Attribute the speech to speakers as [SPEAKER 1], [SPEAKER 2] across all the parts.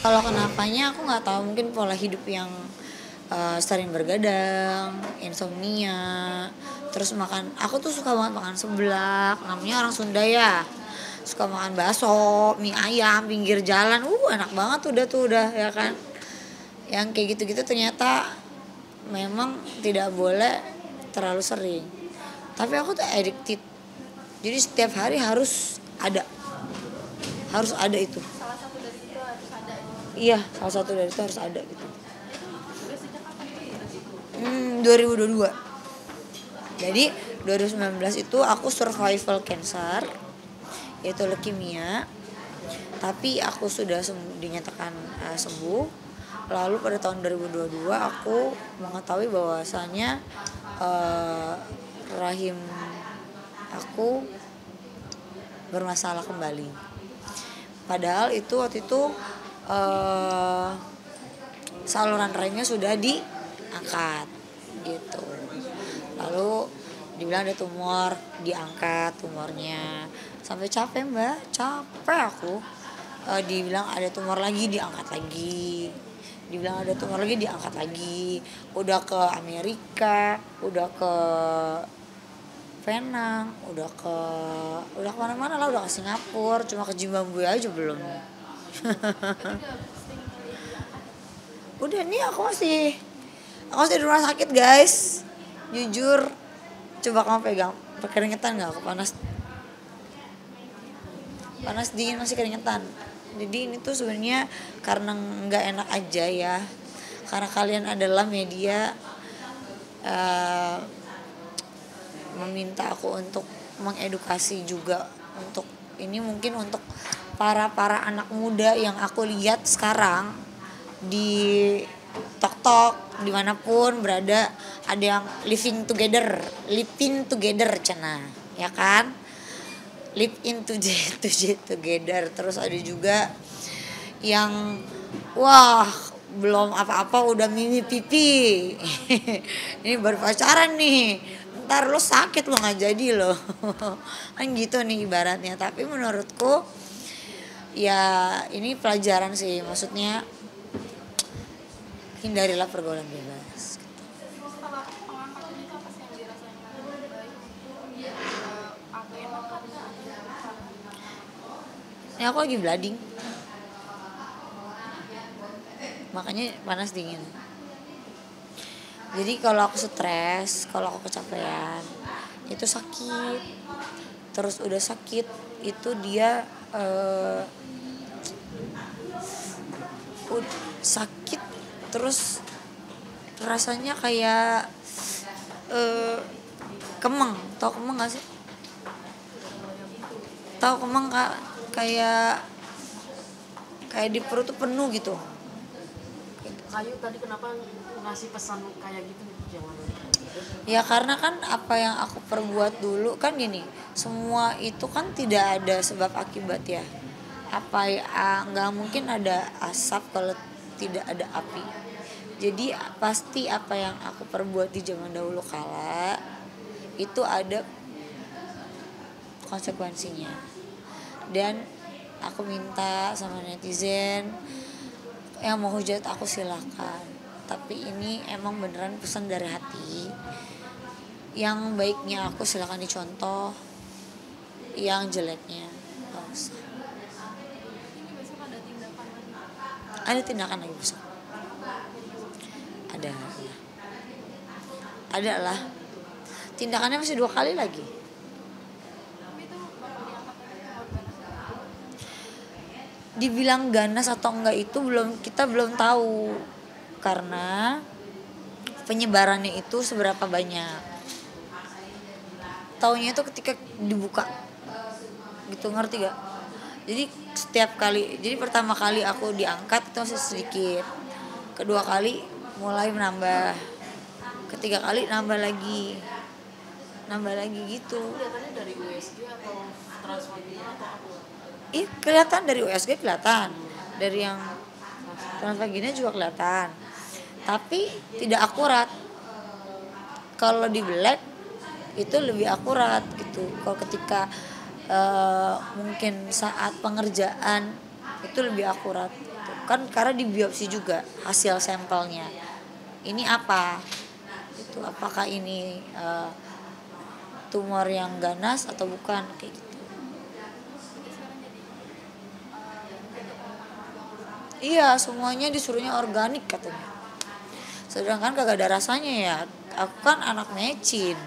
[SPEAKER 1] Kalau kenapanya aku nggak tahu, mungkin pola hidup yang sering bergadang, insomnia, terus makan. Aku tuh suka banget makan seblak, namanya orang Sunda ya. Suka makan bakso, mie ayam pinggir jalan, enak banget udah ya kan. Yang kayak gitu-gitu ternyata memang tidak boleh terlalu sering. Tapi aku tuh addicted. Jadi setiap hari harus ada itu.
[SPEAKER 2] Salah satu dari itu harus ada gitu.
[SPEAKER 1] Iya, salah satu dari itu harus ada gitu.
[SPEAKER 2] Udah sejak kapan gitu?
[SPEAKER 1] 2022. Jadi 2019 itu aku survival cancer, yaitu leukemia. Tapi aku sudah dinyatakan sembuh. Lalu pada tahun 2022 aku mengetahui bahwasanya rahim aku bermasalah kembali. Padahal itu waktu itu saluran rahimnya sudah diangkat gitu. Lalu dibilang ada tumor, diangkat tumornya. Sampai capek mbak, capek aku. Dibilang ada tumor lagi, diangkat lagi. Dibilang ada tumor lagi, diangkat lagi. Udah ke Amerika, udah ke Penang, udah kemana-mana lah, udah ke Singapura, cuma ke Zimbabwe aja belum. Udah nih aku masih di rumah sakit guys. Jujur, coba kamu pegang, keringetan nggak? Aku panas dingin, masih keringetan. Jadi ini tuh sebenarnya karena nggak enak aja ya, karena kalian adalah media meminta aku untuk mengedukasi juga, untuk ini mungkin untuk para anak muda yang aku lihat sekarang di TikTok dimanapun berada, ada yang living together cina ya kan, live into together. Terus ada juga yang wah belum apa-apa udah mimi pipi ini baru pacaran nih, ntar lo sakit lo nggak jadi lo kan gitu nih ibaratnya. Tapi menurutku ya ini pelajaran sih, maksudnya hindarilah pergaulan bebas.
[SPEAKER 2] Setelah pengangkatan itu apa sih yang dirasain baik? Agak enak kan?
[SPEAKER 1] Ini aku lagi bleeding, makanya panas dingin. Jadi kalau aku stres, kalau aku kecapean itu sakit. Terus udah sakit itu dia sakit terus rasanya kayak kemeng. Tau kemeng gak sih? Tau kemeng kak? Kayak di perut tuh penuh gitu.
[SPEAKER 3] Kayu tadi kenapa ngasih pesan kayak gitu, jangan?
[SPEAKER 1] Ya karena kan apa yang aku perbuat dulu kan gini, semua itu kan tidak ada sebab akibat ya. Apa ya, nggak mungkin ada asap kalau tidak ada api. Jadi pasti apa yang aku perbuat di zaman dahulu kala itu ada konsekuensinya. Dan aku minta sama netizen yang mau hujat aku silakan, tapi ini emang beneran pesan dari hati. Yang baiknya aku silakan dicontoh, yang jeleknya gak usah.
[SPEAKER 2] Ini besok ada tindakan lagi.
[SPEAKER 1] Ada tindakan lagi besok, ada lah tindakannya masih 2 kali lagi.
[SPEAKER 2] Tapi itu bakal diangkat lagi buat ganas.
[SPEAKER 1] Dibilang ganas atau enggak itu kita belum tahu, karena penyebarannya itu seberapa banyak. Taunya itu ketika dibuka gitu, ngerti gak? Jadi setiap kali, jadi pertama kali aku diangkat itu masih sedikit, kedua kali mulai menambah, ketiga kali nambah lagi gitu.
[SPEAKER 3] Kelihatannya dari USG atau transvaginal atau apa?
[SPEAKER 1] Kelihatan dari USG, kelihatan dari yang transvaginal juga kelihatan, tapi tidak akurat. Kalau di black itu lebih akurat gitu. Kalau ketika mungkin saat pengerjaan itu lebih akurat gitu. kan karena di biopsi juga hasil sampelnya ini apa itu, apakah ini tumor yang ganas atau bukan kayak gitu. Iya, semuanya disuruhnya organik katanya. Sedangkan kagak ada rasanya ya. Aku kan anak mecin.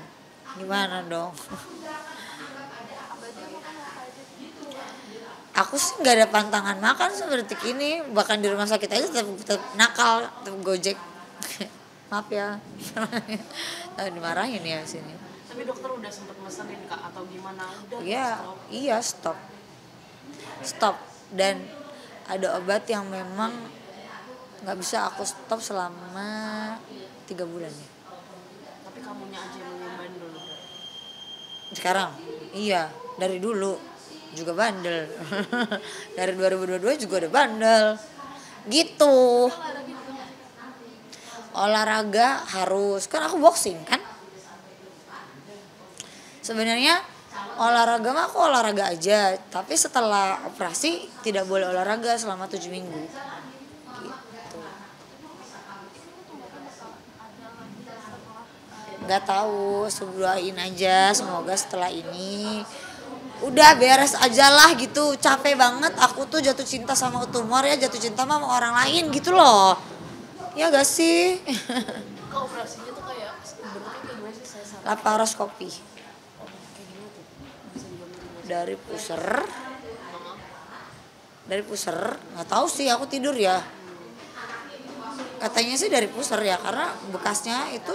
[SPEAKER 1] Gimana dong? Aku sih nggak ada pantangan makan seperti ini. Bahkan di rumah sakit aja tetap nakal, tetap gojek. Maaf ya. Dimarahin ya di sini.
[SPEAKER 3] Tapi dokter udah sempet mesenin Kak atau gimana? Udah
[SPEAKER 1] Iya,
[SPEAKER 3] stop.
[SPEAKER 1] iya stop. Stop. Dan ada obat yang memang nggak bisa aku stop selama 3 bulan ya.
[SPEAKER 3] Tapi kamunya aja yang nyobain dulu.
[SPEAKER 1] Sekarang iya, dari dulu juga bandel. Dari 2022 juga udah bandel gitu. Olahraga harus, kan aku boxing kan. Sebenarnya olahraga mah aku olahraga aja, tapi setelah operasi tidak boleh olahraga selama 7 minggu gitu. Nggak tahu, doain aja semoga setelah ini udah beres aja lah gitu. Capek banget aku tuh jatuh cinta sama tumor ya, jatuh cinta sama orang lain gitu loh. Ya gak sih?
[SPEAKER 3] Kak operasinya tuh kayak bentuknya kayak gimana sih, sesar?
[SPEAKER 1] Laparoskopi
[SPEAKER 3] Kayak gimana tuh? Bisa digambarin?
[SPEAKER 1] dari puser nggak tahu sih, aku tidur ya, katanya sih dari puser ya, karena bekasnya itu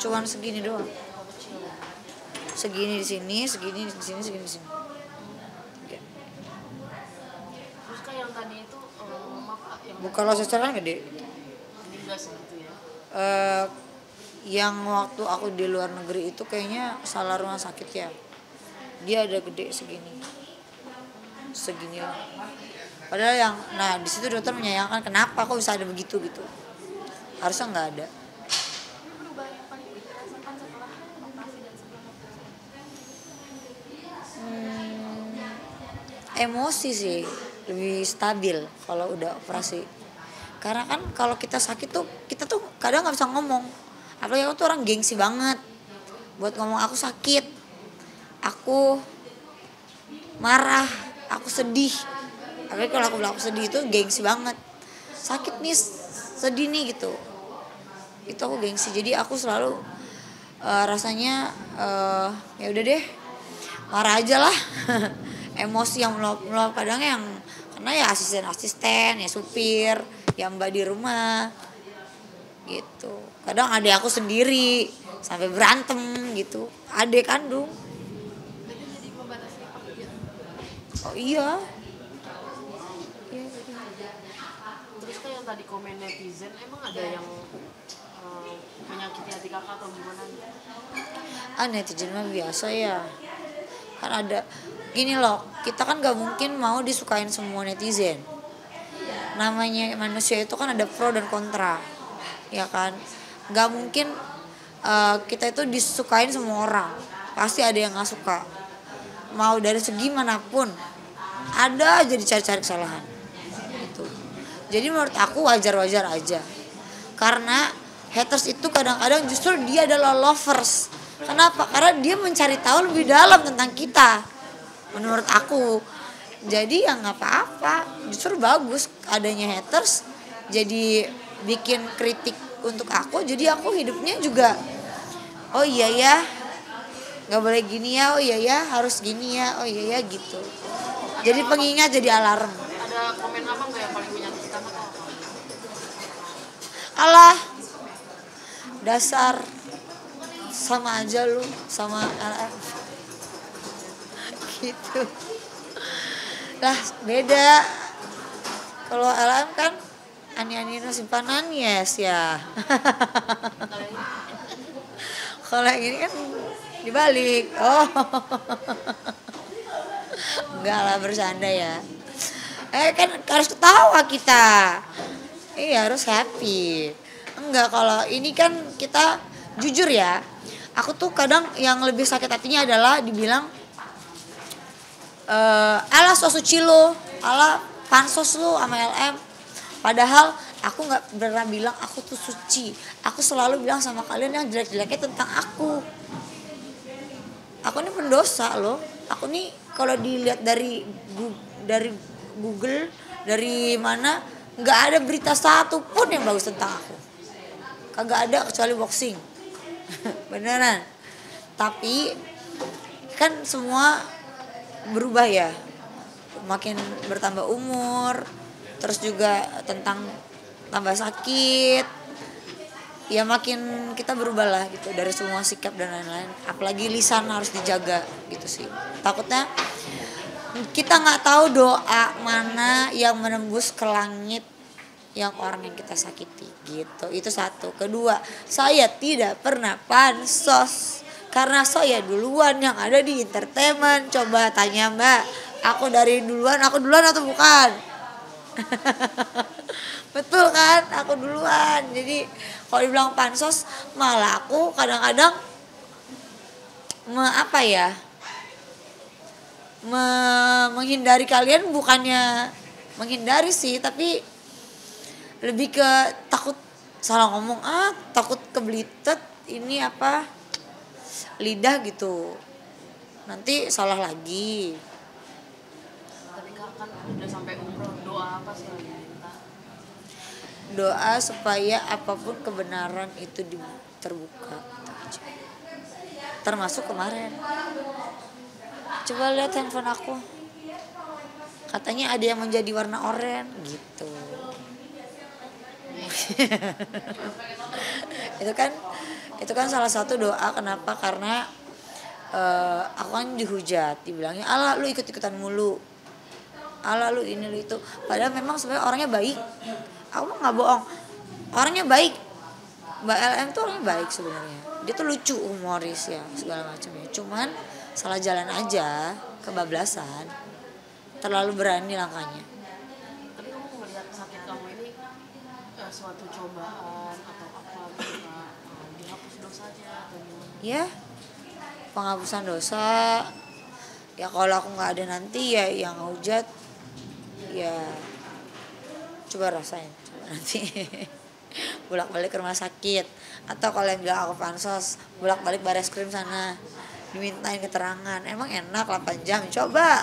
[SPEAKER 1] cuman segini doang, segini di sini, segini di sini, segini di sini.
[SPEAKER 3] Terus Kak yang tadi itu maaf Kak, yang
[SPEAKER 1] Bukan lo secara gede.
[SPEAKER 3] meninggal segitu ya?
[SPEAKER 1] Yang waktu aku di luar negeri itu kayaknya salah rumah sakit ya, dia ada gede segini lah. Padahal yang, nah di situ dokter menyayangkan kenapa kok bisa ada begitu gitu, harusnya nggak ada.
[SPEAKER 2] Perubahan yang paling dirasakan setelah operasi dan sebelum operasi?
[SPEAKER 1] Emosi sih lebih stabil kalau udah operasi, karena kan kalau kita sakit tuh kita tuh kadang nggak bisa ngomong, apalagi aku tuh orang gengsi banget buat ngomong aku sakit, aku marah, aku sedih. Apalagi kalau aku bilang aku sedih itu gengsi banget, sakit nih, sedih nih gitu, itu aku gengsi. Jadi aku selalu rasanya ya udah deh, marah aja lah. Emosi yang meluap kadang yang karena ya asisten ya supir ya mbak di rumah gitu. Kadang adik aku sendiri sampai berantem gitu, adik kandung.
[SPEAKER 2] Jadi membatasi pekerjaan.
[SPEAKER 1] Oh iya.
[SPEAKER 3] Terus Kak yang tadi komen netizen, emang ada yang menyakiti hati Kakak atau gimana?
[SPEAKER 1] Netizen mah biasa ya, kan ada gini loh, kita kan gak mungkin mau disukain semua netizen. Namanya manusia itu kan ada pro dan kontra, ya kan. Gak mungkin kita itu disukain semua orang, pasti ada yang gak suka. Mau dari segi manapun ada aja dicari-cari kesalahan gitu. Jadi menurut aku wajar-wajar aja, karena haters itu kadang-kadang justru dia adalah lovers. Kenapa? Karena dia mencari tahu lebih dalam tentang kita, menurut aku. Jadi ya nggak apa-apa, justru bagus adanya haters, jadi bikin kritik untuk aku. Jadi aku hidupnya juga, oh iya ya, nggak boleh gini ya, oh iya ya harus gini ya, oh iya ya gitu. Jadi pengingat, jadi alarm.
[SPEAKER 3] Ada komen apa nggak yang paling menyakiti Kakak?
[SPEAKER 1] Alah, dasar sama aja lu sama LM gitu lah, beda. Kalau LM kan ani-ani simpanan yes ya. Kalau yang ini kan dibalik. Oh. Enggak lah, bercanda ya. Kan harus ketawa kita. Iya, harus happy. Enggak, kalau ini kan kita jujur ya. Aku tuh kadang yang lebih sakit hatinya adalah dibilang ala so suci lo, ala pansos lo sama LM. Padahal aku nggak pernah bilang aku tuh suci. Aku selalu bilang sama kalian yang jelek-jeleknya tentang aku. Aku ini pendosa loh. Aku nih kalau dilihat dari Google, dari mana, nggak ada berita satu pun yang bagus tentang aku. Kagak ada kecuali boxing. Beneran. Tapi kan semua berubah ya. Makin bertambah umur, terus juga tentang tambah sakit, ya makin kita berubah lah gitu dari semua sikap dan lain-lain. Apalagi lisan harus dijaga gitu sih. Takutnya kita nggak tahu doa mana yang menembus ke langit yang orang yang kita sakiti gitu. Itu satu. Kedua, saya tidak pernah pansos karena saya duluan yang ada di entertainment. Coba tanya Mbak, aku duluan atau bukan? Betul kan, aku duluan. Jadi kalau dibilang pansos, malah aku kadang-kadang menghindari kalian. Bukannya menghindari sih, tapi lebih ke takut salah ngomong, takut kebelitet ini lidah gitu, nanti salah lagi.
[SPEAKER 3] Tadi kan udah sampai umroh, doa apa sih yang diminta?
[SPEAKER 1] Doa supaya apapun kebenaran itu terbuka, termasuk kemarin. Coba lihat handphone aku, katanya ada yang menjadi warna oranye gitu. itu kan salah satu doa. Kenapa? Karena aku kan dihujat, dibilangnya ala lu ikut-ikutan mulu, ala lu ini lu itu. Padahal memang sebenarnya orangnya baik. Aku mah nggak bohong, orangnya baik. Mbak LM tuh orangnya baik sebenarnya. Dia tuh lucu, humoris ya segala macamnya. Cuman salah jalan aja, kebablasan, terlalu berani langkahnya.
[SPEAKER 3] Tapi kamu melihat sakit kamu ini suatu cobaan atau apa gitu Kak? Dihapus dosanya atau gimana?
[SPEAKER 1] Ya, penghapusan dosa. Ya kalau aku nggak ada nanti ya yang hujat, ya coba rasain coba nanti. Bolak-balik ke rumah sakit, atau kalau yang bilang aku pansos, bolak-balik Bareskrim sana dimintain keterangan. Emang enak 8 jam? Coba.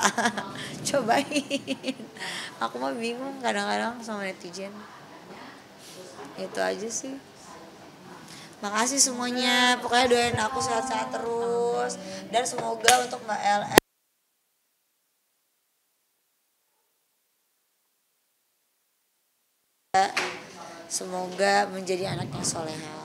[SPEAKER 1] Cobain. Aku mah bingung kadang-kadang sama netizen. Itu aja sih. Makasih semuanya. Pokoknya doain aku sehat-sehat terus. Dan semoga untuk Mbak LM semoga menjadi anak yang soleha.